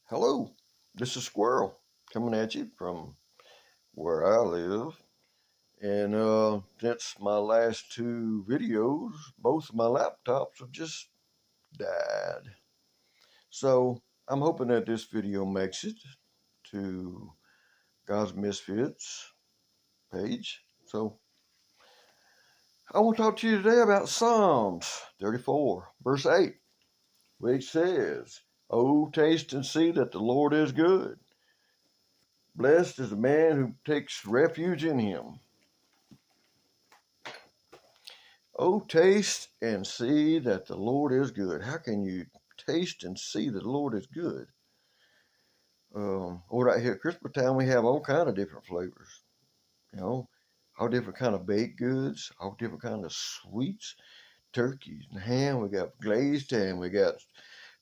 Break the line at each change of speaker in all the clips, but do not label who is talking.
Hello, this is Squirrel coming at you from where I live. And since my last two videos, both of my laptops have just died. So I'm hoping that this video makes it to God's Misfits page. So I want to talk to you today about Psalms 34, verse 8, which says, "Oh, taste and see that the Lord is good. Blessed is the man who takes refuge in him. Oh, taste and see that the Lord is good." How can you taste and see that the Lord is good? Right here at Christmas time, we have all kind of different flavors. You know, all different kind of baked goods, all different kind of sweets, turkeys and ham. We got glazed ham. We got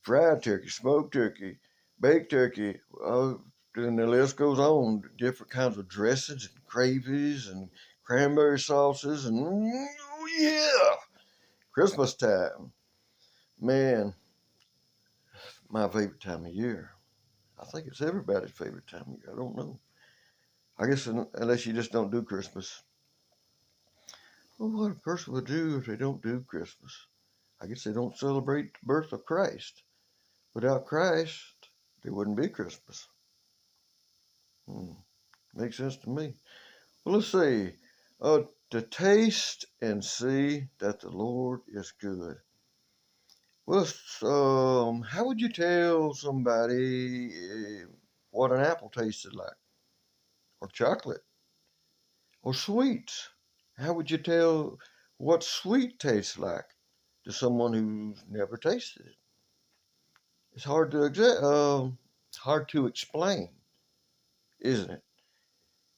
fried turkey, smoked turkey, baked turkey. And the list goes on. Different kinds of dressings and gravies and cranberry sauces and oh yeah, Christmas time. Man, my favorite time of year. I think it's everybody's favorite time of year. I don't know. I guess unless you just don't do Christmas. Well, what a person would do if they don't do Christmas? I guess they don't celebrate the birth of Christ. Without Christ, there wouldn't be Christmas. Makes sense to me. Well, let's see. To taste and see that the Lord is good. Well, how would you tell somebody what an apple tasted like, or chocolate, or sweets? How would you tell what sweet tastes like to someone who's never tasted it? It's hard to explain, isn't it?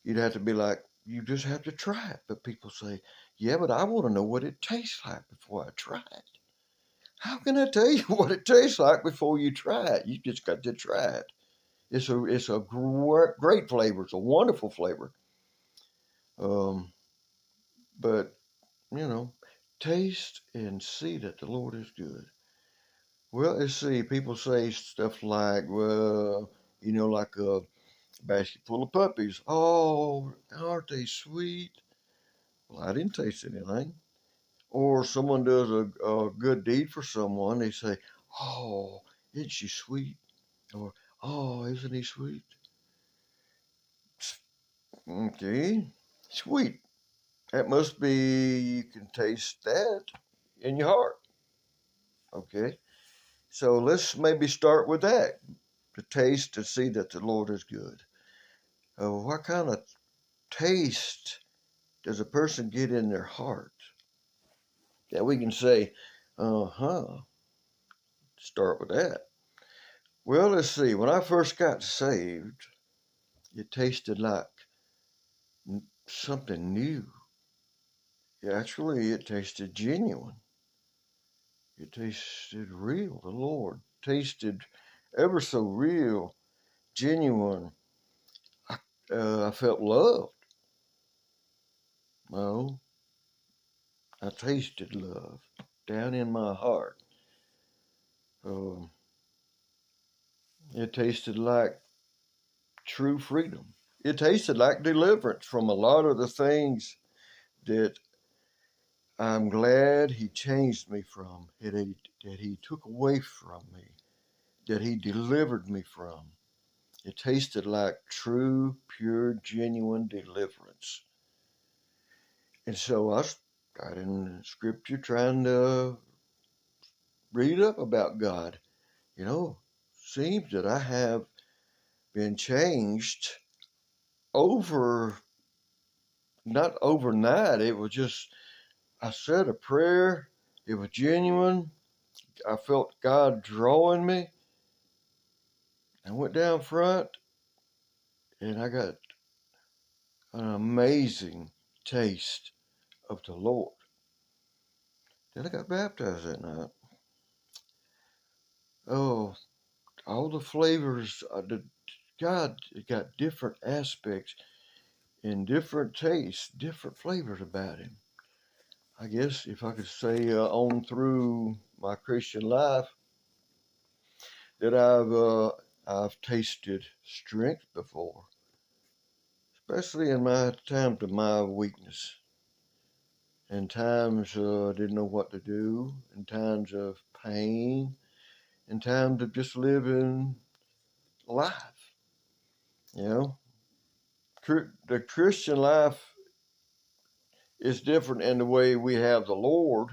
You'd have to be like, you just have to try it. But people say, yeah, but I want to know what it tastes like before I try it. How can I tell you what it tastes like before you try it? You just got to try it. It's a great flavor. It's a wonderful flavor. Um, but you know, taste and see that the Lord is good. Well, let's see. People say stuff like, well, like a basket full of puppies. Oh, aren't they sweet? Well, I didn't taste anything. Or someone does a good deed for someone. They say, oh, isn't she sweet? Or, oh, isn't he sweet? Okay, sweet. That must be, you can taste that in your heart. Okay, so let's maybe start with that, to taste to see that the Lord is good. What kind of taste does a person get in their heart that we can say, start with that? Well, let's see. When I first got saved, it tasted like something new. Actually, it tasted genuine. It tasted real. The Lord tasted ever so real, genuine. I felt loved. No, I tasted love down in my heart. Um, it tasted like true freedom. It tasted like deliverance from a lot of the things that I'm glad He changed me from, that He took away from me, that He delivered me from. It tasted like true, pure, genuine deliverance. And so I got in Scripture trying to read up about God. Seems that I have been changed over, not overnight. It was just, I said a prayer. It was genuine. I felt God drawing me. I went down front and I got an amazing taste of the Lord. Then I got baptized that night. Oh, all the flavors. God got different aspects and different tastes, different flavors about Him. I guess if I could say on through my Christian life that I've tasted strength before, especially in my times of my weakness, in times I didn't know what to do, in times of pain, in times of just living life. You know, the Christian life is different in the way we have the Lord,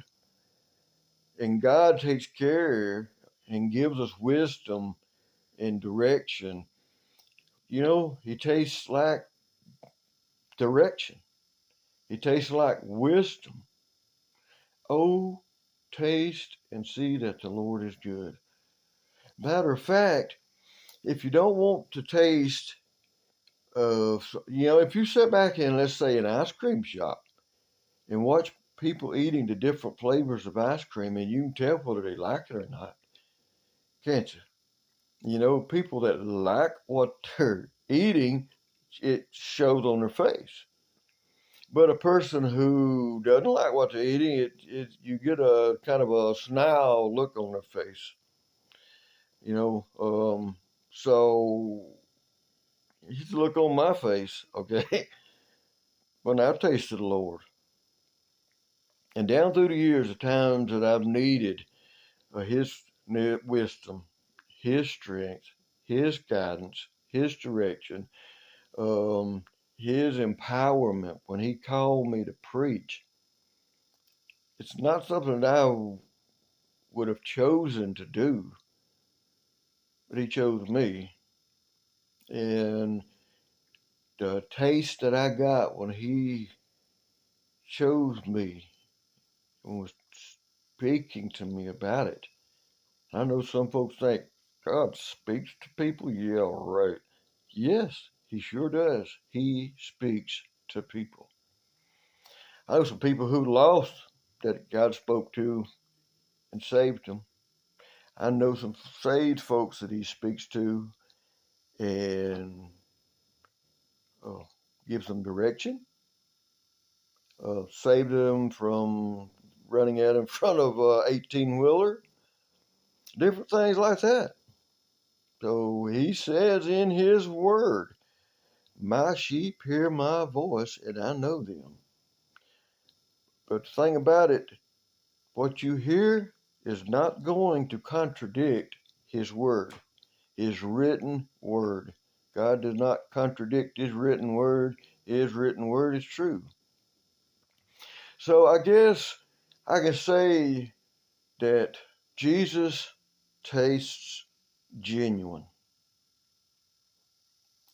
and God takes care and gives us wisdom and direction. You know, He tastes like direction. He tastes like wisdom. Oh, taste and see that the Lord is good. Matter of fact, if you don't want to taste of, if you sit back in, let's say, an ice cream shop and watch people eating the different flavors of ice cream, and you can tell whether they like it or not, can't you? You know, people that like what they're eating, it shows on their face. But a person who doesn't like what they're eating, you get a kind of a snarl look on their face. You know, so you look on my face, okay? When I've tasted the Lord, and down through the years, the times that I've needed His wisdom, His strength, His guidance, His direction, um, His empowerment. When He called me to preach, it's not something that I would have chosen to do, but He chose me. And the taste that I got when He chose me and was speaking to me about it. I know some folks think God speaks to people. Yeah, right. Yes, He sure does. He speaks to people. I know some people who lost that God spoke to and saved them. I know some saved folks that He speaks to and uh, gives them direction, saved them from running out in front of a 18-wheeler, different things like that. So He says in His word, my sheep hear my voice and I know them. But the thing about it, what you hear is not going to contradict His word, His written word. God does not contradict His written word. His written word is true. So I guess I can say that Jesus tastes genuine.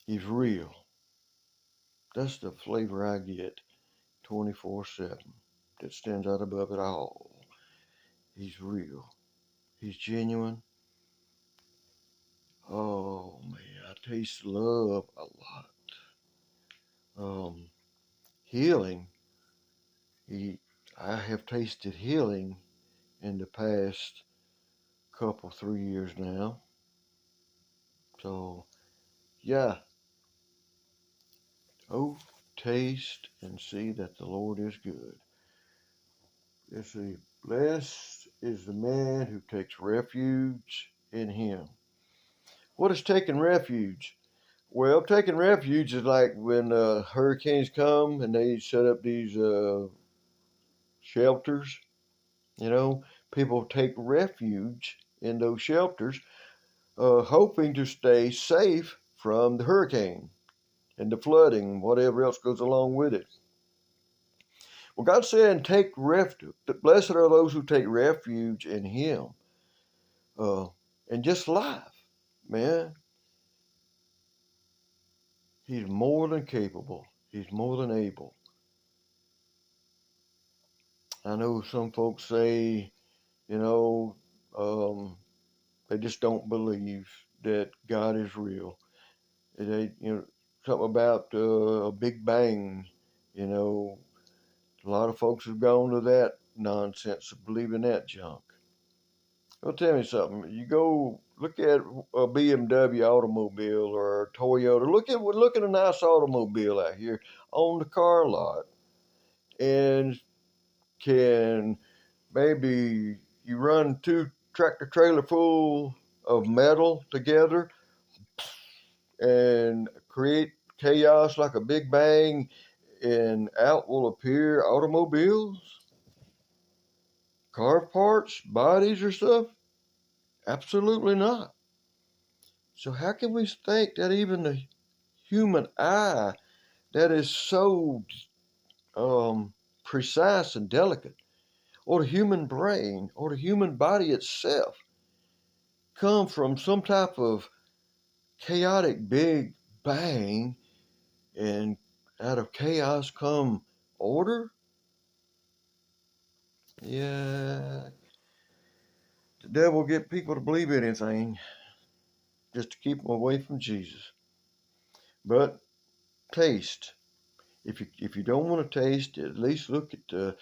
He's real. That's the flavor I get 24/7 that stands out above it all. He's real. He's genuine. Oh man, I taste love a lot. Healing. He, I have tasted healing in the past 3 years now. So yeah. Oh, taste and see that the Lord is good. Let's see. Blessed is the man who takes refuge in Him. What is taking refuge? Well, taking refuge is like when hurricanes come and they set up these shelters. You know, people take refuge in those shelters, hoping to stay safe from the hurricane and the flooding, whatever else goes along with it. Well, God's saying, take refuge. Blessed are those who take refuge in Him. And just life, man. He's more than capable. He's more than able. I know some folks say, you know, they just don't believe that God is real. They, something about a Big Bang. You know, a lot of folks have gone to that nonsense of believing that junk. Well, tell me something. You go look at a BMW automobile or a Toyota. Look at a nice automobile out here on the car lot, and can maybe you run two tractor trailer full of metal together, and create chaos like a big bang, and out will appear automobiles, car parts, bodies, or stuff? Absolutely not. So how can we think that even the human eye that is so precise and delicate, or the human brain, or the human body itself, come from some type of chaotic big bang, and out of chaos come order? Yeah, the devil get people to believe anything just to keep them away from Jesus. But taste. If you don't want to taste, at least look at the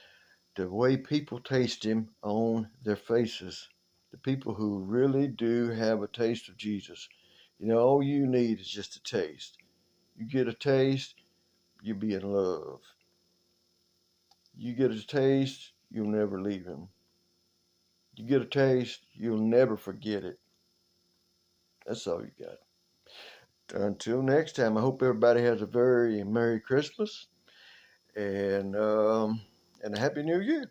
way people taste him on their faces. The people who really do have a taste of Jesus. All you need is just a taste. You get a taste, you'll be in love. You get a taste, you'll never leave him. You get a taste, you'll never forget it. That's all you got. Until next time, I hope everybody has a very Merry Christmas and a Happy New Year.